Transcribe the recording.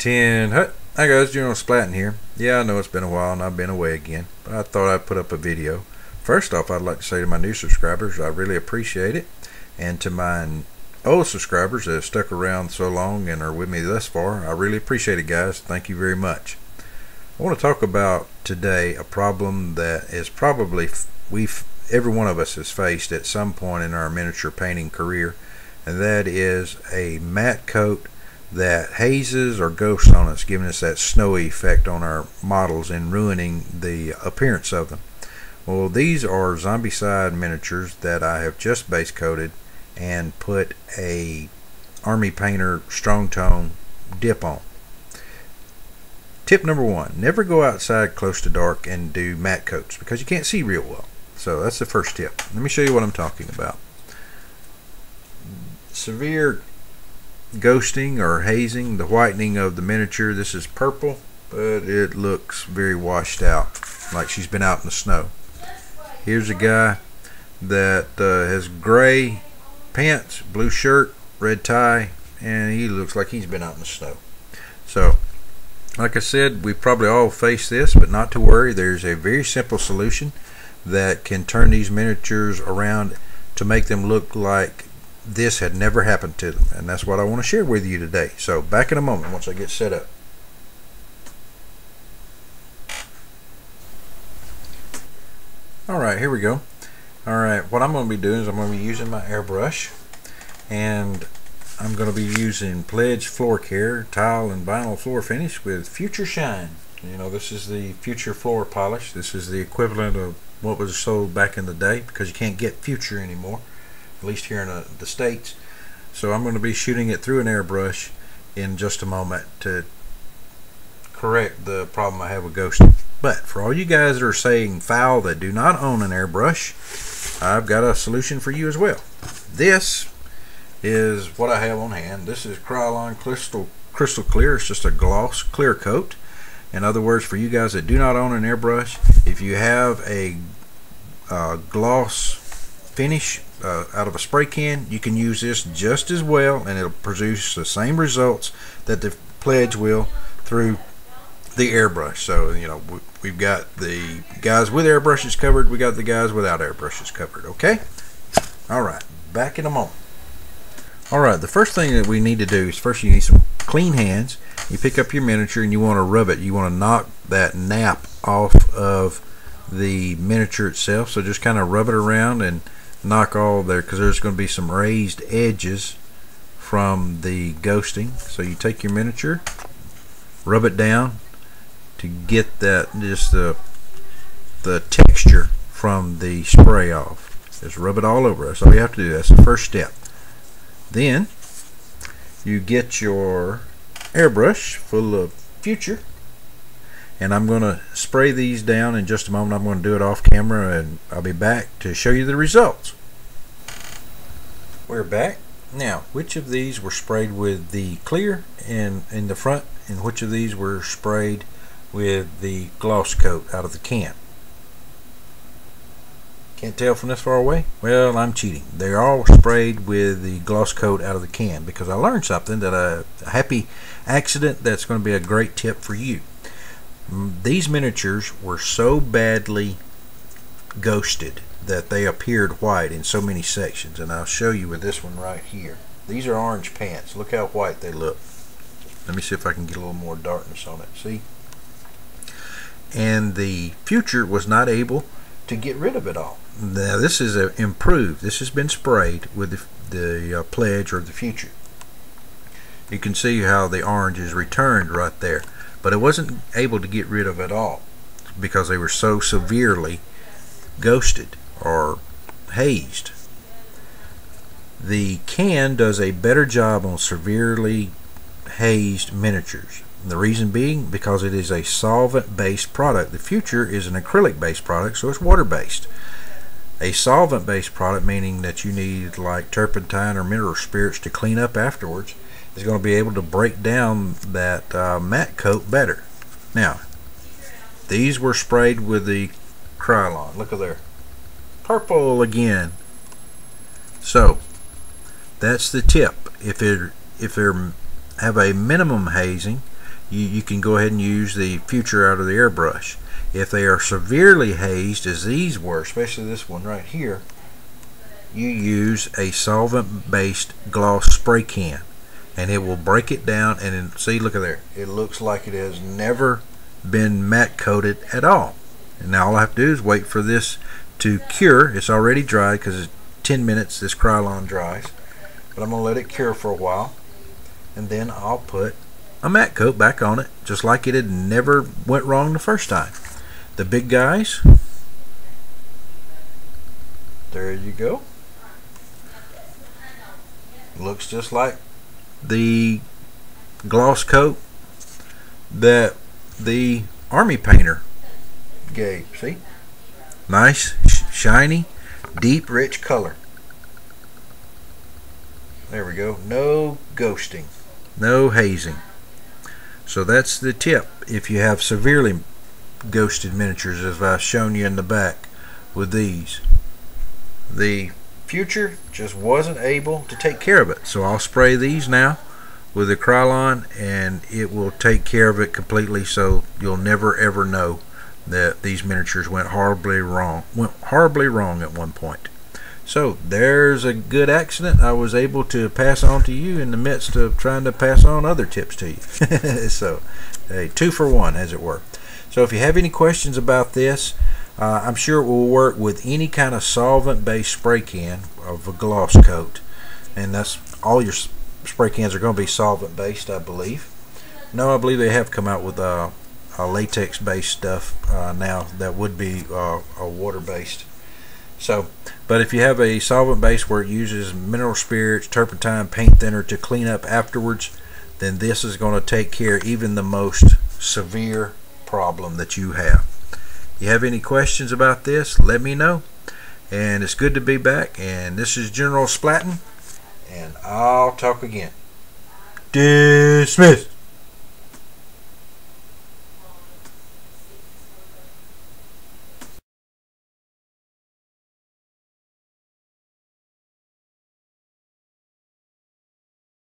10. Hi guys, Splatton here. Yeah, I know it's been a while and I've been away again, but I thought I'd put up a video. First off, I'd like to say to my new subscribers, I really appreciate it. And to my old subscribers that have stuck around so long and are with me thus far, I really appreciate it, guys. Thank you very much. I want to talk about today a problem that is probably every one of us has faced at some point in our miniature painting career, and that is a matte coat that hazes or ghosts on us, giving us that snowy effect on our models and ruining the appearance of them. Well, these are Zombicide miniatures that I have just base coated and put a Army Painter strong tone dip on. Tip number one, never go outside close to dark and do matte coats because you can't see real well. So that's the first tip. Let me show you what I'm talking about. Severe ghosting or hazing, the whitening of the miniature. This is purple, but it looks very washed out, like she's been out in the snow. Here's a guy that has gray pants, blue shirt, red tie, and he looks like he's been out in the snow. So like I said, we probably all face this, but not to worry. There's a very simple solution that can turn these miniatures around to make them look like this had never happened to them, and that's what I want to share with you today. So back in a moment once I get set up. Alright, here we go. Alright, what I'm going to be doing is I'm going to be using my airbrush, and I'm going to be using Pledge Floor Care tile and vinyl floor finish with Future Shine. You know, this is the Future floor polish. This is the equivalent of what was sold back in the day, because you can't get Future anymore, at least here in the States. So I'm going to be shooting it through an airbrush in just a moment to correct the problem I have with ghosting. But for all you guys that are saying foul that do not own an airbrush, I've got a solution for you as well. This is what I have on hand. This is Krylon crystal clear. It's just a gloss clear coat. In other words, for you guys that do not own an airbrush, if you have a gloss finish out of a spray can, you can use this just as well, and it'll produce the same results that the Pledge will through the airbrush. So you know, we've got the guys with airbrushes covered, we got the guys without airbrushes covered. Okay, all right, back in a moment. Alright, the first thing that we need to do is first you need some clean hands. You pick up your miniature and you want to rub it. You want to knock that nap off of the miniature itself. So just kind of rub it around and knock all there, because there's going to be some raised edges from the ghosting. So you take your miniature, rub it down to get that, just the texture from the spray off. Just rub it all over. That's all you have to do. That's the first step. Then you get your airbrush full of Future, and I'm going to spray these down in just a moment. I'm going to do it off camera, and I'll be back to show you the results. We're back. Now, which of these were sprayed with the clear in the front, and which of these were sprayed with the gloss coat out of the can? Can't tell from this far away? Well, I'm cheating. They're all sprayed with the gloss coat out of the can, because I learned something, that a happy accident that's going to be a great tip for you. These miniatures were so badly ghosted that they appeared white in so many sections, and I'll show you with this one right here. These are orange pants. Look how white they look. Let me see if I can get a little more darkness on it. See? And the Future was not able to get rid of it all. Now this is improved. This has been sprayed with the Pledge or the Future. You can see how the orange is returned right there, but it wasn't able to get rid of it all because they were so severely ghosted or hazed. The can does a better job on severely hazed miniatures. The reason being because it is a solvent-based product. The Future is an acrylic-based product, so it's water-based. A solvent-based product, meaning that you need like turpentine or mineral spirits to clean up afterwards, is going to be able to break down that matte coat better. Now, these were sprayed with the Krylon. Look at there. Purple again. So, that's the tip. If they have a minimum hazing, you can go ahead and use the Future out of the airbrush. If they are severely hazed, as these were, especially this one right here, you use a solvent-based gloss spray can, and it will break it down. And then, see, look at there, it looks like it has never been matte coated at all. And now all I have to do is wait for this to cure. It's already dried because it's 10 minutes this Krylon dries, but I'm going to let it cure for a while, and then I'll put a matte coat back on it just like it had never went wrong the first time. The big guys, there you go. Looks just like the gloss coat that the army painter gave. See? Nice, shiny, deep, rich color. There we go. No ghosting. No hazing. So that's the tip. If you have severely ghosted miniatures, as I've shown you in the back with these, the Future just wasn't able to take care of it. So I'll spray these now with the Krylon, and it will take care of it completely, so you'll never ever know that these miniatures went horribly wrong at one point. So there's a good accident I was able to pass on to you in the midst of trying to pass on other tips to you. So a 2 for 1, as it were. So if you have any questions about this, I'm sure it will work with any kind of solvent-based spray can of a gloss coat, and that's all your spray cans are going to be solvent-based, I believe. No, I believe they have come out with a latex-based stuff now that would be a water-based. So, but if you have a solvent base where it uses mineral spirits, turpentine, paint thinner to clean up afterwards, then this is going to take care of even the most severe problem that you have. You have any questions about this, let me know. And it's good to be back. And this is General Splatton, and I'll talk again. Dismissed.